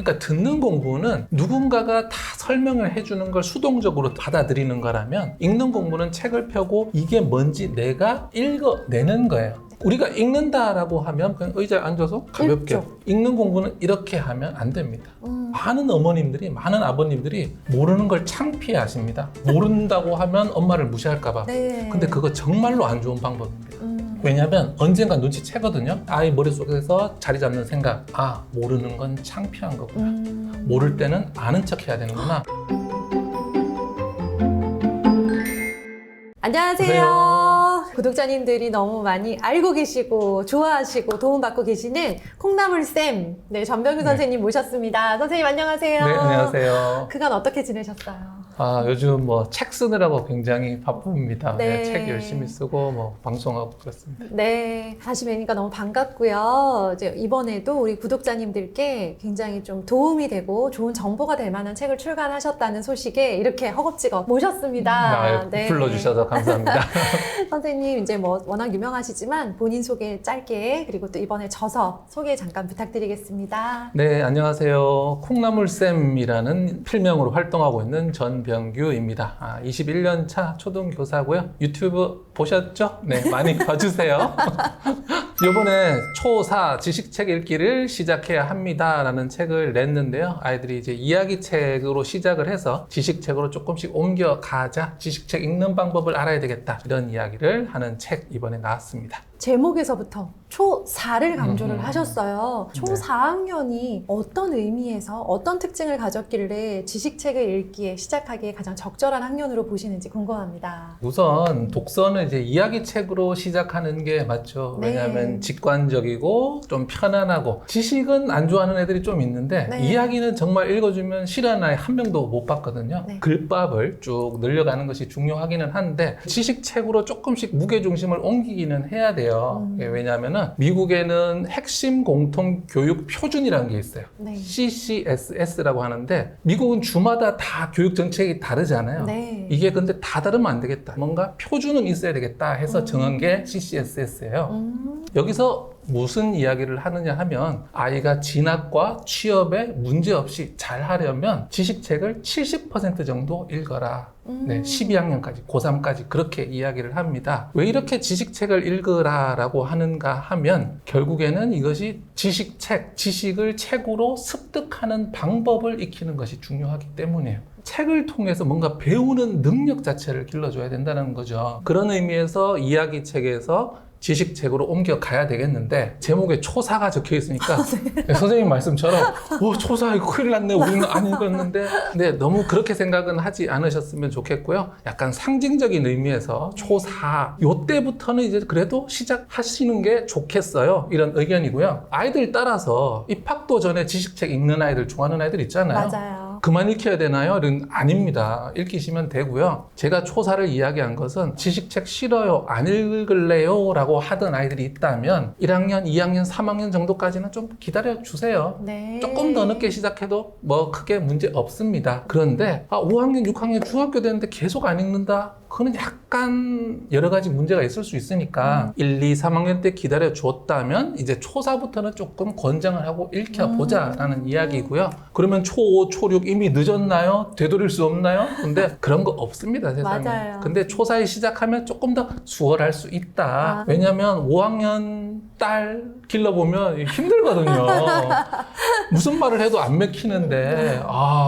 그러니까 듣는 공부는 누군가가 다 설명을 해주는 걸 수동적으로 받아들이는 거라면, 읽는 공부는 책을 펴고 이게 뭔지 내가 읽어내는 거예요. 우리가 읽는다라고 하면 그냥 의자에 앉아서 가볍게 읽죠. 읽는 공부는 이렇게 하면 안 됩니다. 많은 어머님들이, 많은 아버님들이 모르는 걸 창피해 하십니다. 모른다고 하면 엄마를 무시할까 봐. 네. 근데 그거 정말로 안 좋은 방법입니다. 왜냐하면 언젠가 눈치채거든요. 아이 머릿속에서 자리 잡는 생각, 아, 모르는 건 창피한 거구나. 모를 때는 아는 척 해야 되는구나. 안녕하세요. 구독자님들이 너무 많이 알고 계시고 좋아하시고 도움받고 계시는 콩나물쌤, 네, 전병규 선생님 모셨습니다. 선생님 안녕하세요. 네, 안녕하세요. 그간 어떻게 지내셨어요? 아, 요즘 뭐 책 쓰느라고 굉장히 바쁩니다. 네. 네, 책 열심히 쓰고 뭐 방송하고 그렇습니다. 네, 다시 뵈니까 너무 반갑고요. 이제 이번에도 우리 구독자님들께 굉장히 좀 도움이 되고 좋은 정보가 될 만한 책을 출간하셨다는 소식에 이렇게 허겁지겁 모셨습니다. 네. 불러주셔서 감사합니다. 선생님 이제 뭐 워낙 유명하시지만 본인 소개 짧게, 그리고 또 이번에 저서 소개 잠깐 부탁드리겠습니다. 네, 안녕하세요. 콩나물쌤이라는 필명으로 활동하고 있는 전병규입니다. 21년 차 초등교사고요. 유튜브 보셨죠? 네, 많이 봐주세요. 이번에 초4 지식책 읽기를 시작해야 합니다라는 책을 냈는데요. 아이들이 이제 이야기책으로 시작을 해서 지식책으로 조금씩 옮겨가자, 지식책 읽는 방법을 알아야 되겠다, 이런 이야기를 하는 책 이번에 나왔습니다. 제목에서부터 초4를 강조를 하셨어요. 초4학년이 어떤 의미에서 어떤 특징을 가졌길래 지식책을 읽기에 시작하기에 가장 적절한 학년으로 보시는지 궁금합니다. 우선 독서는 이제 이야기책으로 시작하는 게 맞죠. 네. 왜냐하면 직관적이고 좀 편안하고, 지식은 안 좋아하는 애들이 좀 있는데 네. 이야기는 정말 읽어주면 싫어하는 아이 한 명도 못 봤거든요. 네. 글밥을 쭉 늘려가는 것이 중요하기는 한데 지식책으로 조금씩 무게중심을 옮기기는 해야 돼요. 왜냐하면 미국에는 핵심 공통 교육 표준이라는 게 있어요. 네. CCSS라고 하는데 미국은 주마다 다 교육 정책이 다르잖아요. 네. 이게 근데 다 다르면 안 되겠다, 뭔가 표준은 있어야 되겠다 해서 정한 게 CCSS예요. 여기서 무슨 이야기를 하느냐 하면, 아이가 진학과 취업에 문제없이 잘 하려면 지식책을 70% 정도 읽어라. 네, 12학년까지, 고3까지 그렇게 이야기를 합니다. 왜 이렇게 지식책을 읽으라라고 하는가 하면, 결국에는 이것이 지식책, 지식을 책으로 습득하는 방법을 익히는 것이 중요하기 때문이에요. 책을 통해서 뭔가 배우는 능력 자체를 길러줘야 된다는 거죠. 그런 의미에서 이야기책에서 지식책으로 옮겨가야 되겠는데, 제목에 초사가 적혀 있으니까 네, 선생님 말씀처럼 초사 이거 큰일 났네, 우리는 안 읽었는데. 근데 너무 그렇게 생각은 하지 않으셨으면 좋겠고요. 약간 상징적인 의미에서 초사, 요때부터는 이제 그래도 시작하시는 게 좋겠어요, 이런 의견이고요. 아이들 따라서 입학도 전에 지식책 읽는 아이들, 좋아하는 아이들 있잖아요. 맞아요. 그만 읽혀야 되나요? 아닙니다. 읽히시면 되고요. 제가 초사를 이야기한 것은 지식책 싫어요, 안 읽을래요 라고 하던 아이들이 있다면 1학년, 2학년, 3학년 정도까지는 좀 기다려 주세요. 네. 조금 더 늦게 시작해도 뭐 크게 문제 없습니다. 그런데 5학년, 6학년 중학교 되는데 계속 안 읽는다? 그거는 약간 여러 가지 문제가 있을 수 있으니까 1, 2, 3학년 때 기다려 줬다면 이제 초4부터는 조금 권장을 하고 읽혀보자 라는 이야기고요. 그러면 초5, 초6 이미 늦었나요? 되돌릴 수 없나요? 근데 그런 거 없습니다, 세상에. 맞아요. 근데 초4에 시작하면 조금 더 수월할 수 있다. 왜냐면 5학년 딸 길러보면 힘들거든요. 무슨 말을 해도 안 맥히는데,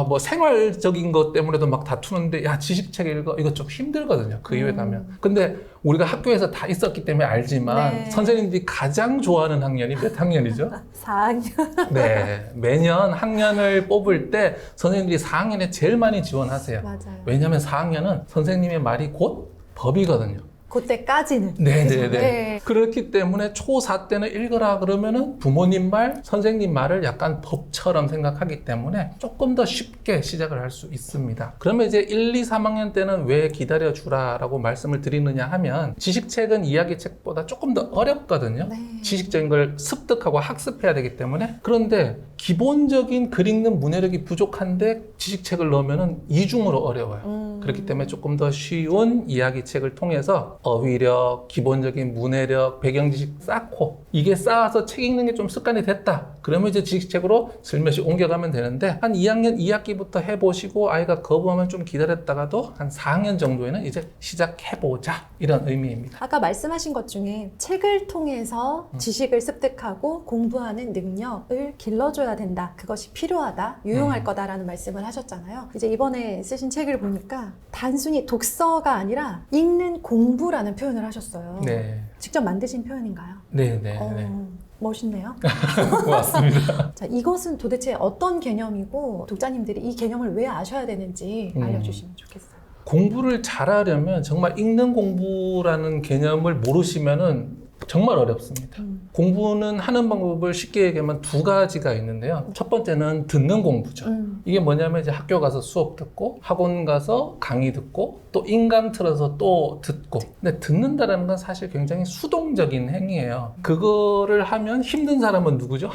뭐 생활적인 것 때문에도 막 다투는데, 야, 지식책 읽어, 이거 좀 힘들거든요, 그 이후에 가면. 근데 우리가 학교에서 다 있었기 때문에 알지만, 네. 선생님들이 가장 좋아하는 학년이 몇 학년이죠? 4학년. 네, 매년 학년을 뽑을 때 선생님들이 4학년에 제일 많이 지원하세요. 맞아요. 왜냐하면 4학년은 선생님의 말이 곧 법이거든요. 그때까지는. 네네네. 네. 그렇기 때문에 초4 때는 읽어라 그러면은 부모님 말, 선생님 말을 약간 법처럼 생각하기 때문에 조금 더 쉽게 시작을 할 수 있습니다. 그러면 이제 1, 2, 3학년 때는 왜 기다려주라라고 말씀을 드리느냐 하면, 지식책은 이야기책보다 조금 더 어렵거든요. 네. 지식적인 걸 습득하고 학습해야 되기 때문에. 그런데 기본적인 글 읽는 문해력이 부족한데 지식책을 넣으면은 이중으로 어려워요. 그렇기 때문에 조금 더 쉬운 이야기책을 통해서 어휘력, 기본적인 문해력, 배경지식 쌓고 이게 쌓아서 책 읽는 게 좀 습관이 됐다. 그러면 이제 지식책으로 슬며시 옮겨가면 되는데 한 2학년 2학기부터 해보시고 아이가 거부하면 좀 기다렸다가도 한 4학년 정도에는 이제 시작해보자 이런 의미입니다. 아까 말씀하신 것 중에 책을 통해서 지식을 습득하고 공부하는 능력을 길러줘야 된다. 그것이 필요하다. 유용할 거다라는 말씀을 하셨잖아요. 이제 이번에 쓰신 책을 보니까 단순히 독서가 아니라 읽는 공부라는 표현을 하셨어요. 네. 직접 만드신 표현인가요? 네. 멋있네요. 고맙습니다. 자, 이것은 도대체 어떤 개념이고 독자님들이 이 개념을 왜 아셔야 되는지 알려주시면 좋겠어요. 공부를 잘하려면 정말 읽는 공부라는 개념을 모르시면은 정말 어렵습니다. 공부는 하는 방법을 쉽게 얘기하면 두 가지가 있는데요. 첫 번째는 듣는 공부죠. 이게 뭐냐면 이제 학교 가서 수업 듣고 학원 가서 강의 듣고 또 인강 틀어서 또 듣고. 근데 듣는다는 건 사실 굉장히 수동적인 행위예요. 그거를 하면 힘든 사람은 누구죠?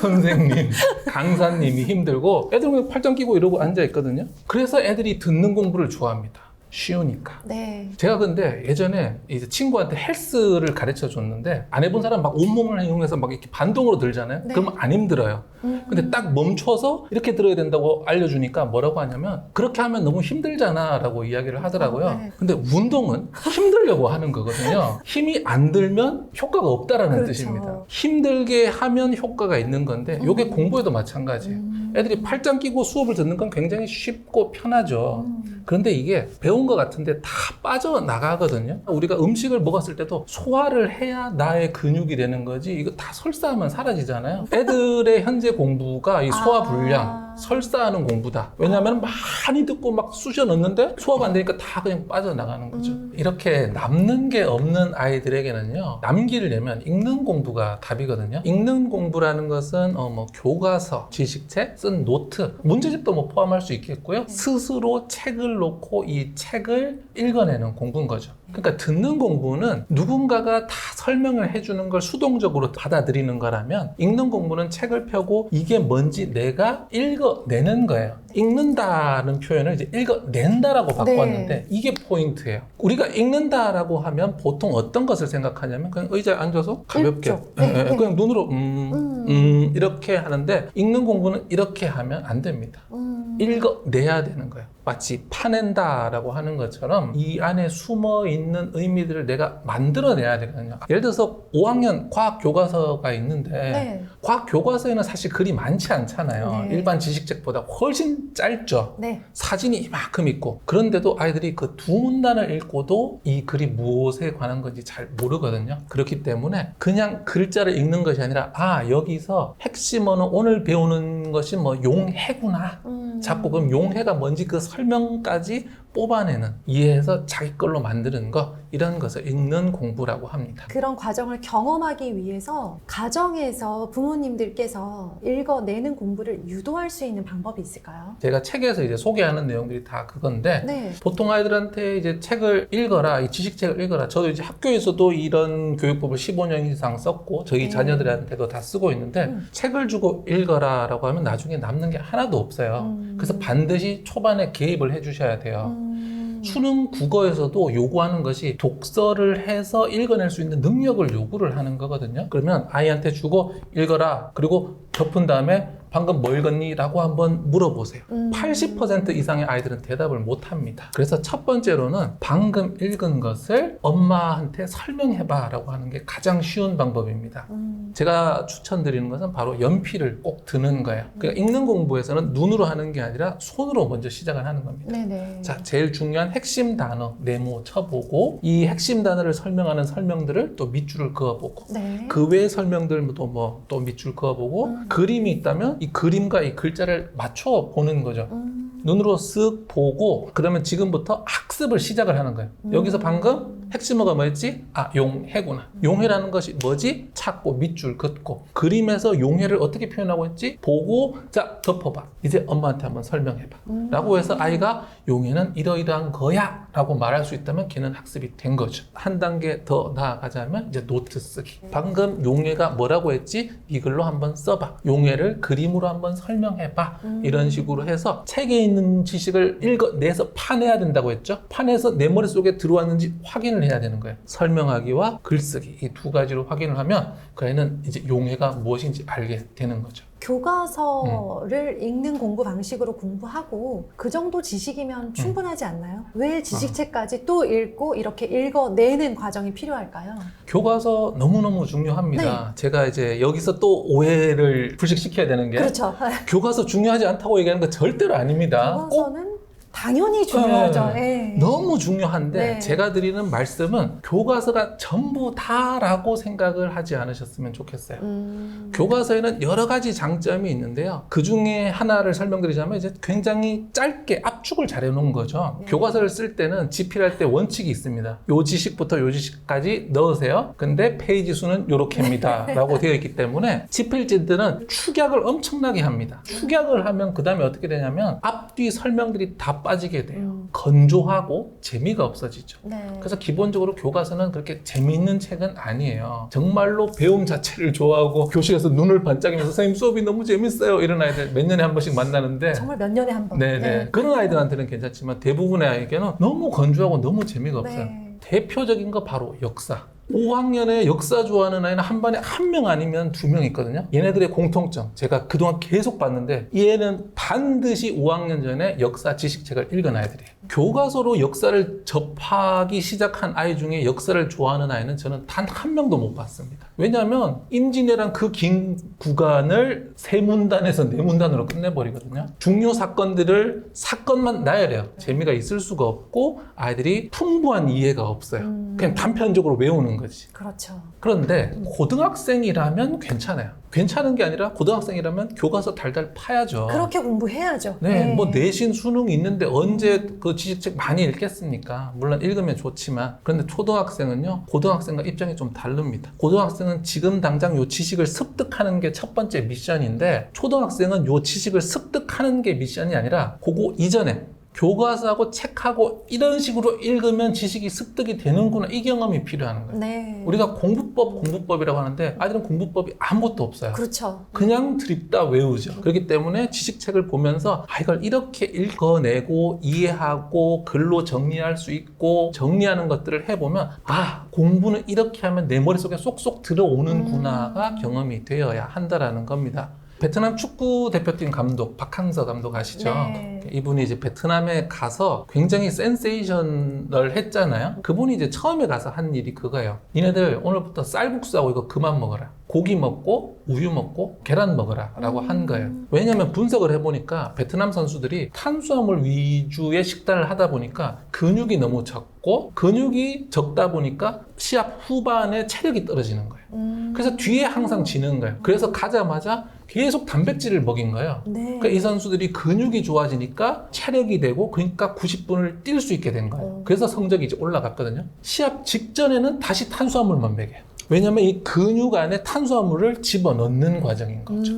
선생님, 강사님이 힘들고 애들 그냥 팔짱 끼고 이러고 앉아 있거든요. 그래서 애들이 듣는 공부를 좋아합니다. 쉬우니까. 네. 제가 근데 예전에 이제 친구한테 헬스를 가르쳐 줬는데 안 해본 사람 막 온몸을 이용해서 막 이렇게 반동으로 들잖아요. 네. 그러면 안 힘들어요. 근데 딱 멈춰서 이렇게 들어야 된다고 알려주니까 뭐라고 하냐면 그렇게 하면 너무 힘들잖아 라고 이야기를 하더라고요. 네. 근데 운동은 힘들려고 하는 거거든요. 힘이 안 들면 효과가 없다라는 그렇죠. 뜻입니다. 힘들게 하면 효과가 있는 건데 이게 공부에도 마찬가지예요. 애들이 팔짱 끼고 수업을 듣는 건 굉장히 쉽고 편하죠. 그런데 이게 배운 것 같은데 다 빠져나가거든요. 우리가 음식을 먹었을 때도 소화를 해야 나의 근육이 되는 거지 이거 다 설사하면 사라지잖아요. 애들의 현재 공부가 이 소화 불량, 설사하는 공부다. 왜냐하면 많이 듣고 막 쑤셔 넣는데 소화가 안 되니까 다 그냥 빠져나가는 거죠. 이렇게 남는 게 없는 아이들에게는요. 남기려면 읽는 공부가 답이거든요. 읽는 공부라는 것은 뭐 교과서, 지식책, 쓴 노트, 문제집도 뭐 포함할 수 있겠고요. 스스로 책을 놓고 이 책을 읽어내는 공부인 거죠. 그러니까 듣는 공부는 누군가가 다 설명을 해주는 걸 수동적으로 받아들이는 거라면 읽는 공부는 책을 펴고 이게 뭔지 내가 읽어내는 거예요. 읽는다는 표현을 이제 읽어낸다라고 바꿨는데 네. 이게 포인트예요. 우리가 읽는다라고 하면 보통 어떤 것을 생각하냐면 그냥 의자에 앉아서 가볍게 읽죠. 네. 그냥 눈으로 이렇게 하는데 읽는 공부는 이렇게 하면 안 됩니다. 읽어내야 되는 거예요. 마치 파낸다라고 하는 것처럼 이 안에 숨어 있는 의미들을 내가 만들어내야 되거든요. 예를 들어서 5학년 과학 교과서가 있는데 네. 과학 교과서에는 사실 글이 많지 않잖아요. 네. 일반 지식책보다 훨씬 짧죠. 네. 사진이 이만큼 있고 그런데도 아이들이 그 두 문단을 읽고도 이 글이 무엇에 관한 건지 잘 모르거든요. 그렇기 때문에 그냥 글자를 읽는 것이 아니라 여기서 핵심 언어 오늘 배우는 것이 뭐 용해구나. 자꾸 그럼 용해가 뭔지 그 설명까지 뽑아내는, 이해해서 자기 걸로 만드는 거, 이런 것을 읽는 공부라고 합니다. 그런 과정을 경험하기 위해서 가정에서 부모님들께서 읽어내는 공부를 유도할 수 있는 방법이 있을까요? 제가 책에서 이제 소개하는 내용들이 다 그건데 네. 보통 아이들한테 이제 책을 읽어라, 이 지식책을 읽어라. 저도 이제 학교에서도 이런 교육법을 15년 이상 썼고 저희 자녀들한테도 다 쓰고 있는데 책을 주고 읽어라라고 하면 나중에 남는 게 하나도 없어요. 그래서 반드시 초반에 개입을 해주셔야 돼요. 수능 국어에서도 요구하는 것이 독서를 해서 읽어낼 수 있는 능력을 요구를 하는 거거든요. 그러면 아이한테 주고 읽어라. 그리고 덮은 다음에 방금 뭐 읽었니? 라고 한번 물어보세요. 80% 이상의 아이들은 대답을 못 합니다. 그래서 첫 번째로는 방금 읽은 것을 엄마한테 설명해봐 라고 하는 게 가장 쉬운 방법입니다. 제가 추천드리는 것은 바로 연필을 꼭 드는 거예요. 그러니까 읽는 공부에서는 눈으로 하는 게 아니라 손으로 먼저 시작을 하는 겁니다. 네네. 자, 제일 중요한 핵심 단어 네모 쳐보고 이 핵심 단어를 설명하는 설명들을 또 밑줄을 그어보고 네. 그 외의 설명들도 또 밑줄 그어보고 그림이 있다면 이 그림과 이 글자를 맞춰 보는 거죠. 눈으로 쓱 보고 그러면 지금부터 학습을 시작을 하는 거예요. 여기서 방금 핵심어가 뭐였지? 용해구나. 용해라는 것이 뭐지? 찾고 밑줄 긋고 그림에서 용해를 어떻게 표현하고 있지? 보고 자 덮어봐. 이제 엄마한테 한번 설명해봐. 라고 해서 아이가 용해는 이러이러한 거야 라고 말할 수 있다면 걔는 학습이 된 거죠. 한 단계 더 나아가자면 이제 노트 쓰기. 방금 용해가 뭐라고 했지? 이 글로 한번 써봐. 용해를 그림으로 한번 설명해봐. 이런 식으로 해서 책에 있는 지식을 읽어내서 파내야 된다고 했죠. 파내서 내 머릿속에 들어왔는지 확인을 확인을 해야 되는 거예요. 설명하기와 글쓰기 이 두 가지로 확인을 하면 그 아이는 이제 용해가 무엇인지 알게 되는 거죠. 교과서를 읽는 공부 방식으로 공부하고 그 정도 지식이면 충분하지 않나요? 왜 지식책까지 또 읽고 이렇게 읽어내는 과정이 필요할까요? 교과서 너무너무 중요합니다. 제가 이제 여기서 또 오해를 불식시켜야 되는 게 그렇죠. 교과서 중요하지 않다고 얘기하는 건 절대로 아닙니다. 꼭 교과서는 당연히 중요하죠. 예. 너무 중요한데 네. 제가 드리는 말씀은 교과서가 전부 다라고 생각을 하지 않으셨으면 좋겠어요. 교과서에는 여러 가지 장점이 있는데요. 그 중에 하나를 설명드리자면 이제 굉장히 짧게 압축을 잘 해놓은 거죠. 네. 교과서를 쓸 때는 집필할 때 원칙이 있습니다. 요 지식부터 요 지식까지 넣으세요. 근데 페이지 수는 요렇게입니다. 라고 되어 있기 때문에 집필진들은 축약을 엄청나게 합니다. 축약을 하면 그 다음에 어떻게 되냐면 앞뒤 설명들이 다 빠지게 돼요. 건조하고 재미가 없어지죠. 네. 그래서 기본적으로 교과서는 그렇게 재미있는 책은 아니에요. 정말로 배움 자체를 좋아하고 교실에서 눈을 반짝이면서 선생님 수업이 너무 재밌어요 이런 아이들 몇 년에 한 번씩 만나는데 정말 몇 년에 한 번. 네네. 네. 그런 아이들한테는 괜찮지만 대부분의 아이에게는 너무 건조하고 너무 재미가 없어요. 네. 대표적인 거 바로 역사. 5학년에 역사 좋아하는 아이는 한 반에 한 명 아니면 2명 있거든요. 얘네들의 공통점 제가 그동안 계속 봤는데 얘는 반드시 5학년 전에 역사 지식책을 읽은 아이들이에요. 교과서로 역사를 접하기 시작한 아이 중에 역사를 좋아하는 아이는 저는 단 한 명도 못 봤습니다. 왜냐하면 임진왜란 그 긴 구간을 3문단에서 4문단으로 끝내버리거든요. 중요 사건들을 사건만 나열해요. 재미가 있을 수가 없고 아이들이 풍부한 이해가 없어요. 그냥 단편적으로 외우는 거지. 그렇죠. 그런데 고등학생이라면 괜찮아요. 괜찮은 게 아니라 고등학생이라면 교과서 달달 파야죠. 그렇게 공부해야죠. 네, 뭐 내신 수능이 있는데 언제 그 지식책 많이 읽겠습니까? 물론 읽으면 좋지만 그런데 초등학생은요 고등학생과 입장이 좀 다릅니다. 고등학생은 지금 당장 요 지식을 습득하는 게 첫 번째 미션인데 초등학생은 요 지식을 습득하는 게 미션이 아니라 그거 이전에 교과서하고 책하고 이런 식으로 읽으면 지식이 습득이 되는구나 이 경험이 필요한 거예요. 네. 우리가 공부법이라고 하는데 아이들은 공부법이 아무것도 없어요. 그렇죠. 그냥 드립다 외우죠. 그렇기 때문에 지식책을 보면서 이걸 이렇게 읽어내고 이해하고 글로 정리할 수 있고 정리하는 것들을 해보면 공부는 이렇게 하면 내 머릿속에 쏙쏙 들어오는구나가 경험이 되어야 한다라는 겁니다. 베트남 축구 대표팀 감독 박항서 감독 아시죠? 네. 이분이 이제 베트남에 가서 굉장히 센세이션을 했잖아요. 그분이 이제 처음에 가서 한 일이 그거예요. 니네들 오늘부터 쌀국수하고 이거 그만 먹어라. 고기 먹고 우유 먹고 계란 먹어라 라고 한 거예요. 왜냐하면 분석을 해보니까 베트남 선수들이 탄수화물 위주의 식단을 하다 보니까 근육이 너무 적고 근육이 적다 보니까 시합 후반에 체력이 떨어지는 거예요. 그래서 뒤에 항상 지는 거예요. 그래서 가자마자 계속 단백질을 먹인 거예요. 네. 그러니까 이 선수들이 근육이 좋아지니까 체력이 되고 그러니까 90분을 뛸 수 있게 된 거예요. 그래서 성적이 이제 올라갔거든요. 시합 직전에는 다시 탄수화물만 먹여요. 왜냐하면 이 근육 안에 탄수화물을 집어넣는 과정인 거죠.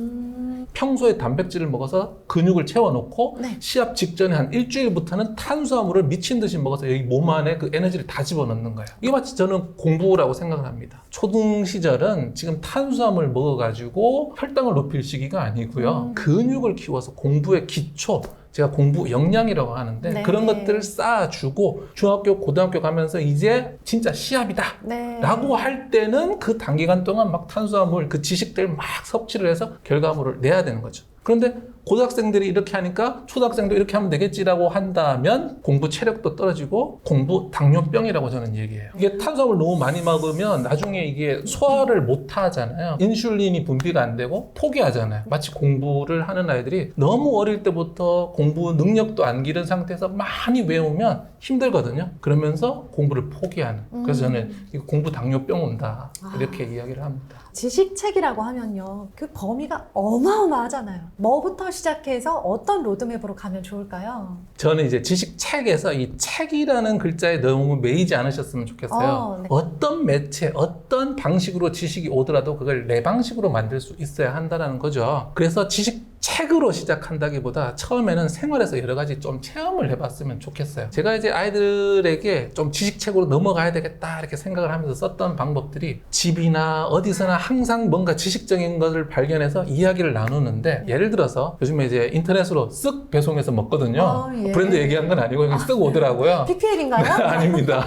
평소에 단백질을 먹어서 근육을 채워놓고 네. 시합 직전에 한 일주일부터는 탄수화물을 미친 듯이 먹어서 여기 몸 안에 그 에너지를 다 집어넣는 거예요. 이게 마치 저는 공부라고 생각을 합니다. 초등 시절은 지금 탄수화물 먹어가지고 혈당을 높일 시기가 아니고요. 근육을 키워서 공부의 기초, 제가 공부 역량이라고 하는데 네. 그런 것들을 쌓아주고 중학교, 고등학교 가면서 이제 진짜 시합이다 네. 라고 할 때는 그 단기간 동안 막 탄수화물 그 지식들 막 섭취를 해서 결과물을 내야 되는 거죠. 그런데 고등학생들이 이렇게 하니까 초등학생도 이렇게 하면 되겠지라고 한다면 공부 체력도 떨어지고 공부 당뇨병이라고 저는 얘기해요. 이게 탄수화물 너무 많이 먹으면 나중에 이게 소화를 못 하잖아요. 인슐린이 분비가 안 되고 포기하잖아요. 마치 공부를 하는 아이들이 너무 어릴 때부터 공부 능력도 안 기른 상태에서 많이 외우면 힘들거든요. 그러면서 공부를 포기하는. 그래서 저는 이거 공부 당뇨병 온다 이렇게 이야기를 합니다. 지식책이라고 하면요. 그 범위가 어마어마하잖아요. 뭐부터 시작해서 어떤 로드맵으로 가면 좋을까요? 저는 이제 지식책에서 이 책이라는 글자에 너무 매이지 않으셨으면 좋겠어요. 네. 어떤 매체, 어떤 방식으로 지식이 오더라도 그걸 내 방식으로 만들 수 있어야 한다는 거죠. 그래서 지식 책으로 시작한다기보다 처음에는 생활에서 여러 가지 좀 체험을 해봤으면 좋겠어요. 제가 이제 아이들에게 좀 지식책으로 넘어가야 되겠다 이렇게 생각을 하면서 썼던 방법들이 집이나 어디서나 항상 뭔가 지식적인 것을 발견해서 이야기를 나누는데, 예를 들어서 요즘에 이제 인터넷으로 쓱 배송해서 먹거든요. 예. 브랜드 얘기한 건 아니고 그냥 쓱 오더라고요. PPL인가요? 아닙니다.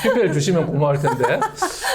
PPL 주시면 고마울 텐데.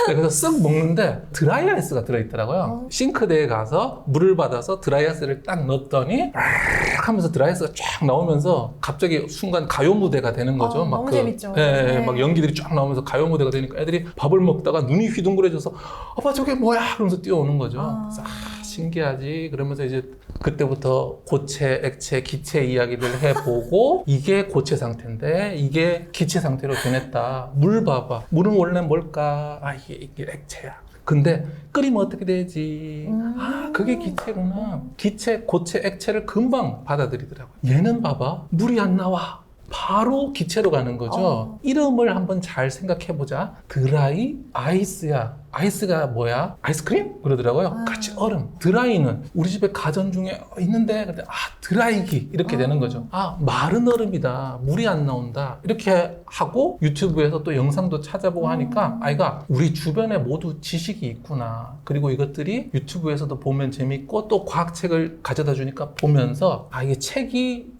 그래서 쓱 먹는데 드라이 아이스가 들어있더라고요. 싱크대에 가서 물을 받아서 드라이 아이스를 딱 넣었더니 막 하면서 드라이 아이스가 쫙 나오면서 갑자기 순간 가요 무대가 되는 거죠. 너무 그, 재밌죠. 예, 네. 막 연기들이 쫙 나오면서 가요 무대가 되니까 애들이 밥을 먹다가 눈이 휘둥그레져서 아빠 저게 뭐야? 그러면서 뛰어오는 거죠. 그래서 신기하지. 그러면서 이제 그때부터 고체, 액체, 기체 이야기를 해보고 이게 고체 상태인데 이게 기체 상태로 변했다. 물 봐봐. 물은 원래 뭘까? 아 이게 액체야. 근데 끓이면 어떻게 되지? 아 그게 기체구나. 기체, 고체, 액체를 금방 받아들이더라고요. 얘는 봐봐. 물이 안 나와. 바로 기체로 가는 거죠. 이름을 한번 잘 생각해보자. 드라이 아이스야. 아이스가 뭐야? 아이스크림? 그러더라고요. 그렇지, 얼음. 드라이는 우리 집에 가전 중에 있는데, 근데 드라이기. 이렇게 되는 거죠. 마른 얼음이다. 물이 안 나온다. 이렇게 하고 유튜브에서 또 영상도 찾아보고 하니까 아이가 우리 주변에 모두 지식이 있구나. 그리고 이것들이 유튜브에서도 보면 재밌고 또 과학책을 가져다 주니까 보면서 이게 책이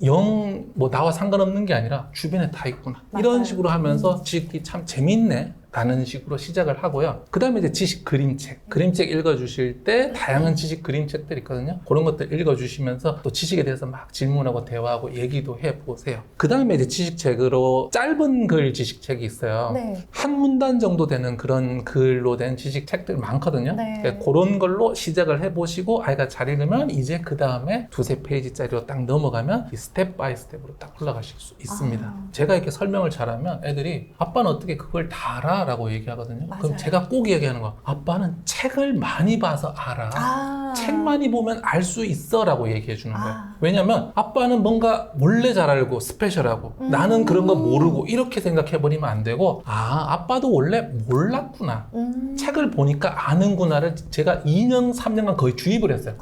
뭐 나와 상관없는 게 아니라 주변에 다 있구나. 맞아요. 이런 식으로 하면서 지식이 참 재밌네. 라는 식으로 시작을 하고요. 그 다음에 이제 지식 그림책. 그림책 읽어주실 때 다양한 지식 그림책들 있거든요. 그런 것들 읽어주시면서 또 지식에 대해서 막 질문하고 대화하고 얘기도 해보세요. 그 다음에 이제 지식책으로 짧은 글 지식책이 있어요. 네. 한 문단 정도 되는 그런 글로 된 지식책들 많거든요. 네. 그러니까 그런 걸로 시작을 해보시고 아이가 잘 읽으면 이제 그 다음에 두세 페이지짜리로 딱 넘어가면 이 스텝 바이 스텝으로 딱 올라가실 수 있습니다. 제가 이렇게 설명을 잘하면 애들이 아빠는 어떻게 그걸 다 알아? 라고 얘기하거든요. 맞아요. 그럼 제가 꼭 얘기하는 거, 아빠는 책을 많이 봐서 알아. 책 많이 보면 알 수 있어 라고 얘기해 주는 거예요. 왜냐면 아빠는 뭔가 몰래 잘 알고 스페셜하고 나는 그런 거 모르고 이렇게 생각해 버리면 안 되고, 아빠도 원래 몰랐구나. 책을 보니까 아는구나를 제가 2년 3년간 거의 주입을 했어요.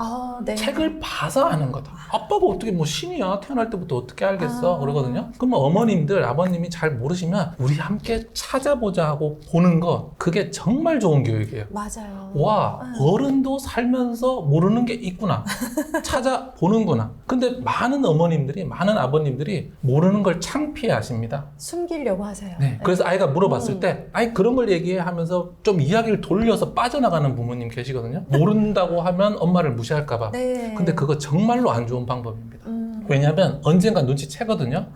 네. 책을 봐서 아는 거다. 아빠가 어떻게 뭐 신이야? 태어날 때부터 어떻게 알겠어? 그러거든요. 그러면 어머님들, 아버님이 잘 모르시면 우리 함께 찾아보자 하고 보는 거, 그게 정말 좋은 교육이에요. 맞아요. 와, 어른도 살면서 모르는 게 있구나. 찾아보는구나. 근데 많은 어머님들이, 많은 아버님들이 모르는 걸 창피해 하십니다. 숨기려고 하세요. 네. 그래서 아이가 물어봤을 때, 그런 걸 얘기해 하면서 좀 이야기를 돌려서 빠져나가는 부모님 계시거든요. 모른다고 하면 엄마를 무시할까봐. 네. 근데 그거 정말로 안 좋은 방법입니다. 왜냐면 언젠가 눈치채거든요.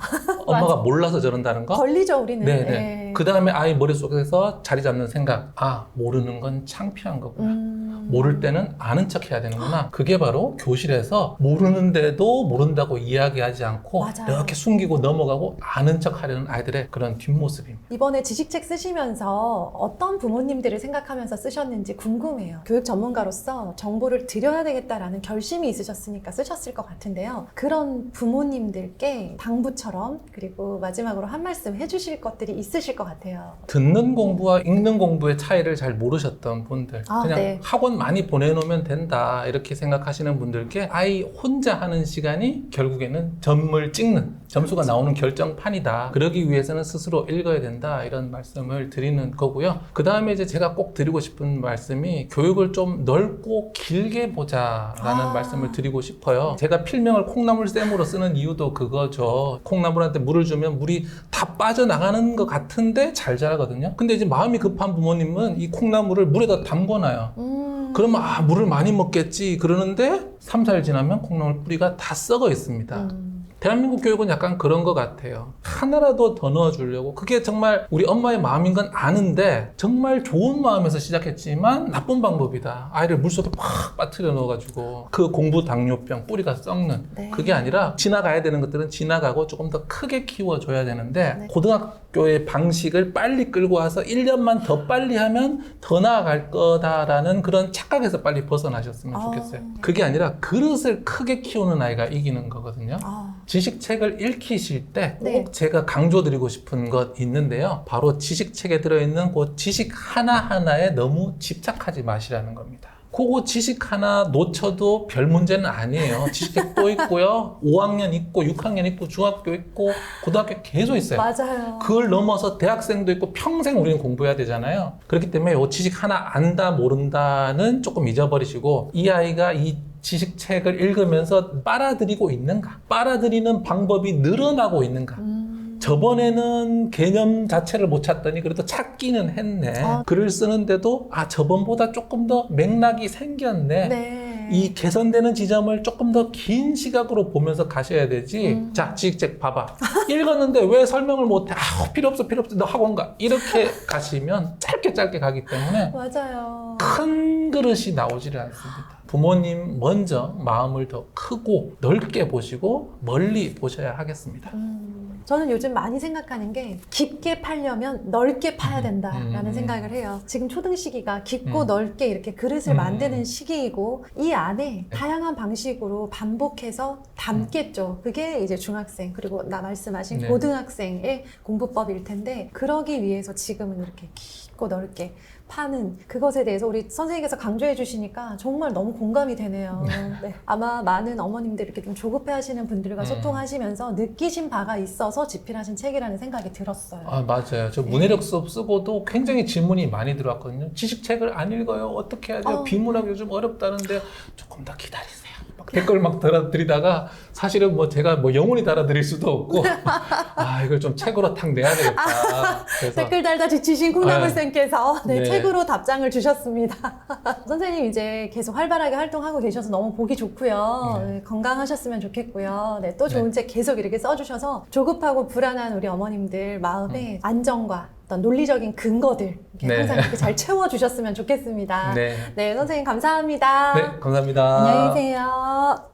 엄마가 몰라서 저런다는 거. 걸리죠, 우리는. 네네. 네. 그 다음에 아이 머릿속에서 자리 잡는 생각. 모르는 건 창피한 거구나. 모를 때는 아는 척 해야 되는구나. 그게 바로 교실에서 모르는데도 모른다고 이야기하지 않고 맞아요. 이렇게 숨기고 넘어가고 아는 척 하려는 아이들의 그런 뒷모습입니다. 이번에 지식책 쓰시면서 어떤 부모님들을 생각하면서 쓰셨는지 궁금해요. 교육 전문가로서 정보를 드려야 되겠다라는 결심이 있으셨으니까 쓰셨을 것 같은데요. 그런 부모님들께 당부처럼, 그리고 마지막으로 한 말씀 해주실 것들이 있으실 것 같아요. 듣는 공부와 읽는 공부의 차이를 잘 모르셨던 분들, 그냥 네. 학원 많이 보내놓으면 된다 이렇게 생각하시는 분들께 아이 혼자 하는 시간이 결국에는 점을 찍는, 점수가 나오는 결정판이다. 그러기 위해서는 스스로 읽어야 된다, 이런 말씀을 드리는 거고요. 그 다음에 이제 제가 꼭 드리고 싶은 말씀이, 교육을 좀 넓고 길게 보자라는 말씀을 드리고 싶어요. 제가 필명을 콩나물쌤으로 쓰는 이유도 그거죠. 콩나물한테 물을 주면 물이 다 빠져나가는 것 같은데 잘 자라거든요. 근데 이제 마음이 급한 부모님은 이 콩나물을 물에다 담궈놔요. 그러면 물을 많이 먹겠지 그러는데 3, 4일 지나면 콩나물 뿌리가 다 썩어 있습니다. 대한민국 교육은 약간 그런 것 같아요. 하나라도 더 넣어주려고. 그게 정말 우리 엄마의 마음인 건 아는데 정말 좋은 마음에서 시작했지만 나쁜 방법이다. 아이를 물속에 팍 빠뜨려 넣어가지고 그 공부 당뇨병, 뿌리가 썩는. 네. 그게 아니라 지나가야 되는 것들은 지나가고 조금 더 크게 키워줘야 되는데, 네. 고등학교의 방식을 빨리 끌고 와서 1년만 더 빨리 하면 더 나아갈 거다라는 그런 착각에서 빨리 벗어나셨으면 좋겠어요. 그게 아니라 그릇을 크게 키우는 아이가 이기는 거거든요. 지식책을 읽히실 때 꼭 네. 제가 강조드리고 싶은 것 있는데요. 바로 지식책에 들어있는 그 지식 하나하나에 너무 집착하지 마시라는 겁니다. 그거 지식 하나 놓쳐도 별 문제는 아니에요. 지식책 또 있고요. 5학년 있고 6학년 있고 중학교 있고 고등학교 계속 있어요. 맞아요. 그걸 넘어서 대학생도 있고 평생 우리는 공부해야 되잖아요. 그렇기 때문에 이 지식 하나 안다 모른다는 조금 잊어버리시고 이 아이가 이 지식책을 읽으면서 빨아들이고 있는가? 빨아들이는 방법이 늘어나고 있는가? 저번에는 개념 자체를 못 찾더니 그래도 찾기는 했네. 글을 쓰는데도 저번보다 조금 더 맥락이 생겼네. 네. 이 개선되는 지점을 조금 더 긴 시각으로 보면서 가셔야 되지. 자, 지식책 봐봐. 읽었는데 왜 설명을 못해? 필요 없어. 너 학원 가. 이렇게 가시면 짧게 가기 때문에 맞아요. 큰 그릇이 나오지를 않습니다. 부모님 먼저 마음을 더 크고 넓게 보시고 멀리 보셔야 하겠습니다. 저는 요즘 많이 생각하는 게 깊게 파려면 넓게 파야 된다라는 생각을 해요. 지금 초등 시기가 깊고 넓게 이렇게 그릇을 만드는 시기이고 이 안에 다양한 방식으로 반복해서 담겠죠. 그게 이제 중학생 그리고 말씀하신 네. 고등학생의 공부법일 텐데 그러기 위해서 지금은 이렇게 깊고 넓게 파는 그것에 대해서 우리 선생님께서 강조해 주시니까 정말 너무 공감이 되네요. 네. 아마 많은 어머님들 이렇게 좀 조급해 하시는 분들과 소통하시면서 느끼신 바가 있어서 집필하신 책이라는 생각이 들었어요. 맞아요. 저 문해력 수업 쓰고도 굉장히 질문이 많이 들어왔거든요. 지식책을 안 읽어요. 어떻게 해야 돼요? 비문학 요즘 어렵다는데 조금 더 기다리세요. 막 댓글 막 달아드리다가 사실은 제가 영원히 달아드릴 수도 없고 이걸 좀 책으로 탁 내야 되겠다. 그래서 댓글 달다 지치신 콩나물쌤께서 네. 책으로 답장을 주셨습니다. 선생님 이제 계속 활발하게 활동하고 계셔서 너무 보기 좋고요. 네, 건강하셨으면 좋겠고요. 네, 또 좋은 책 계속 이렇게 써주셔서 조급하고 불안한 우리 어머님들 마음에 안정과 어떤 논리적인 근거들 이렇게 항상 이렇게 잘 채워주셨으면 좋겠습니다. 네. 네, 선생님 감사합니다. 네, 감사합니다. 안녕히 계세요.